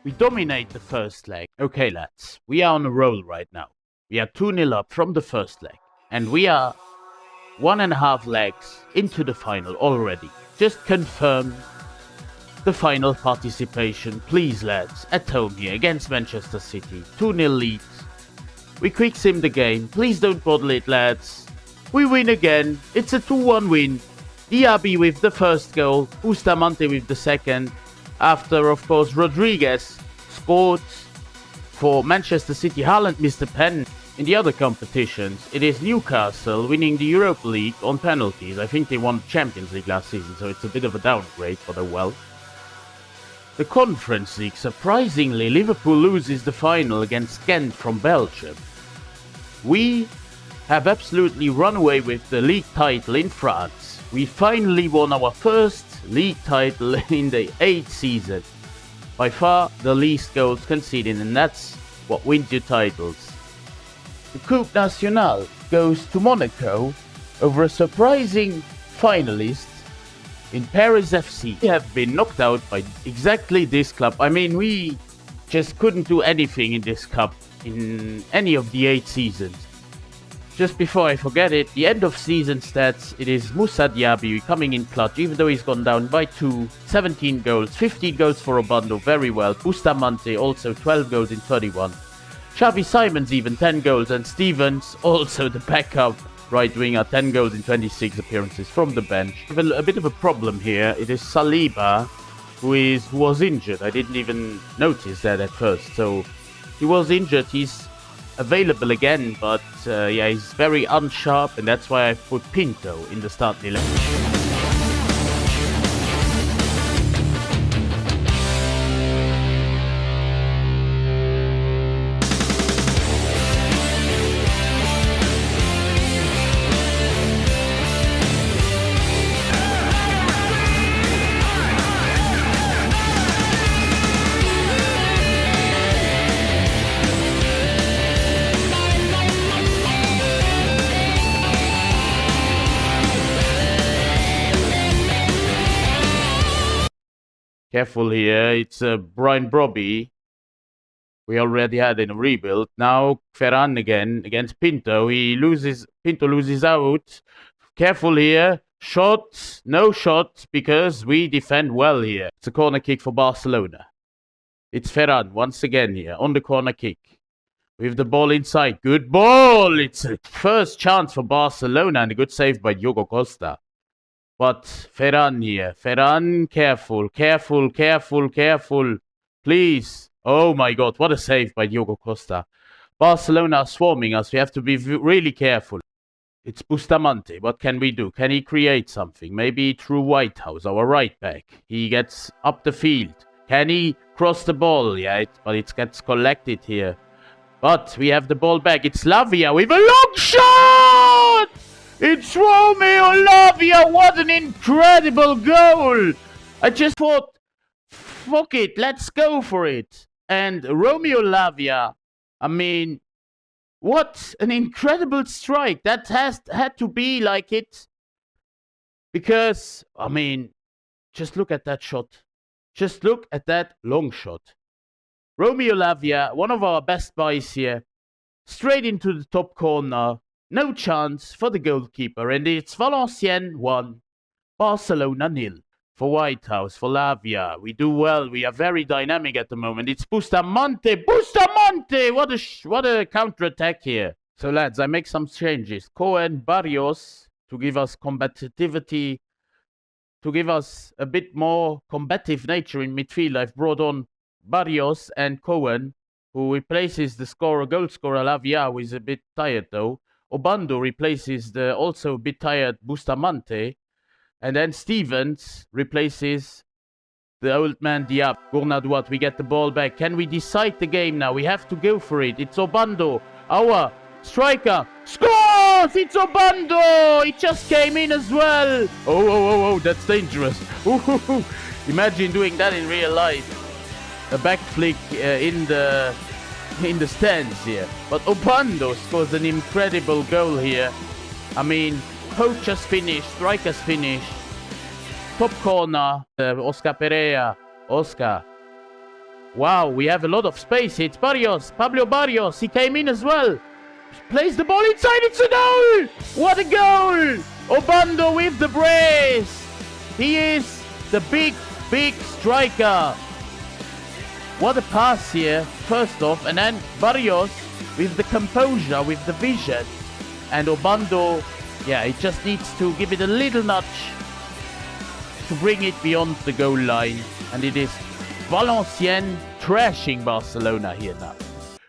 We dominate the first leg. Okay, lads, we are on a roll right now. We are 2-0 up from the first leg. And we are 1.5 legs into the final already. Just confirm the final participation, please, lads. At home here against Manchester City. 2-0 lead. We quick sim the game. Please don't bottle it, lads. We win again. It's a 2-1 win. Diaby with the first goal. Bustamante with the second. After, of course, Rodriguez scored for Manchester City. Haaland missed the pen. In the other competitions, it is Newcastle winning the Europa League on penalties. I think they won the Champions League last season, so it's a bit of a downgrade for the well. The Conference League, surprisingly, Liverpool loses the final against Ghent from Belgium. We have absolutely run away with the league title in France. We finally won our first league title in the 8th season. By far the least goals conceded, and that's what wins you titles. The Coupe Nationale goes to Monaco over a surprising finalist in Paris FC. We have been knocked out by exactly this club. I mean, we just couldn't do anything in this cup in any of the 8 seasons. Just before I forget it, the end of season stats, it is Moussa Diaby coming in clutch, even though he's gone down by 2, 17 goals, 15 goals for Obando, very well. Bustamante also 12 goals in 31. Xavi Simons even 10 goals, and Stevens, also the backup right winger, 10 goals in 26 appearances from the bench. We have a bit of a problem here. It is Saliba who was injured. I didn't even notice that at first. So he was injured. He's available again, but yeah, he's very unsharp, and that's why I put Pinto in the starting 11. Careful here. It's Brian Brobby. We already had in a rebuild. Now Ferran again against Pinto. Pinto loses out. Careful here. Shots. No shots because we defend well here. It's a corner kick for Barcelona. It's Ferran once again here on the corner kick. With the ball inside. Good ball. It's a first chance for Barcelona and a good save by Diogo Costa. But Ferran here. Ferran, careful, careful, careful, careful. Please. Oh my God, what a save by Diogo Costa. Barcelona are swarming us. We have to be really careful. It's Bustamante. What can we do? Can he create something? Maybe through Whitehouse, our right back. He gets up the field. Can he cross the ball? Yeah, but it gets collected here. But we have the ball back. It's Lavia with a long shot! It's Romeo Lavia. What an incredible goal! I just thought, fuck it, let's go for it. And Romeo Lavia, I mean, what an incredible strike. That had to be like it. Because, I mean, just look at that shot. Just look at that long shot. Romeo Lavia, one of our best buys here. Straight into the top corner. No chance for the goalkeeper. And it's Valenciennes 1, Barcelona 0. For Whitehouse, for Lavia. We do well. We are very dynamic at the moment. It's Bustamante. Bustamante! What a counter-attack here. So, lads, I make some changes. Cohen, Barrios, to give us combativity, to give us a bit more combative nature in midfield. I've brought on Barrios and Cohen, who replaces the goal scorer Lavia, who is a bit tired, though. Obando replaces the also a bit tired Bustamante. And then Stevens replaces the old man Diab. Gournadois, we get the ball back. Can we decide the game now? We have to go for it. It's Obando, our striker. Scores! It's Obando! It just came in as well. Oh, that's dangerous. Ooh. Imagine doing that in real life. A back flick in the stands here. But Obando scores an incredible goal here. I mean, poachers finish, strikers finish. Top corner, Oscar Pereira. Oscar. Wow, we have a lot of space. It's Barrios, Pablo Barrios. He came in as well. Plays the ball inside. It's a goal! What a goal! Obando with the brace. He is the big striker. What a pass here, first off. And then Barrios with the composure, with the vision. And Obando, yeah, it just needs to give it a little nudge to bring it beyond the goal line. And it is Valenciennes trashing Barcelona here now.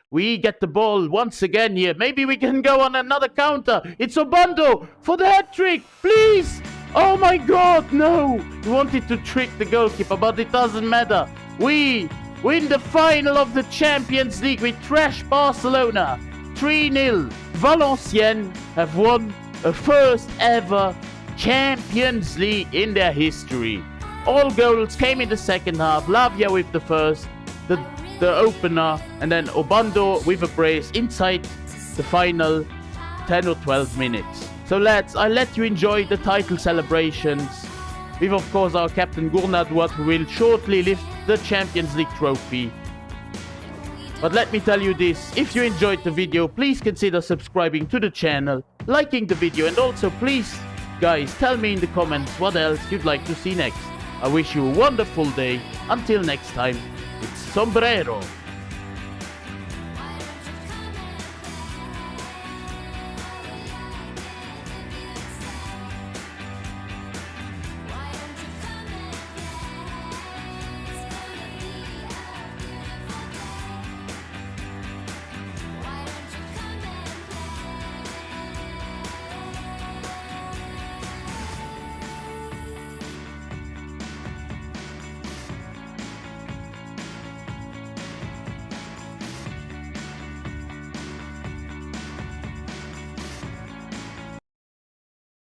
We get the ball once again here. Maybe we can go on another counter. It's Obando for the hat-trick, please. Oh my God, no. He wanted to trick the goalkeeper, but it doesn't matter. We win the final of the Champions League. We trash Barcelona 3-0. Valenciennes have won a first ever Champions League in their history. All goals came in the second half. Lavia with the first, the opener, and then Obando with a brace inside the final 10 or 12 minutes. So lads, I'll let you enjoy the title celebrations with, of course, our captain Gournadois, who will shortly lift the Champions League trophy. But let me tell you this, if you enjoyed the video, please consider subscribing to the channel, liking the video, and also please, guys, tell me in the comments what else you'd like to see next. I wish you a wonderful day. Until next time, it's Sombrero.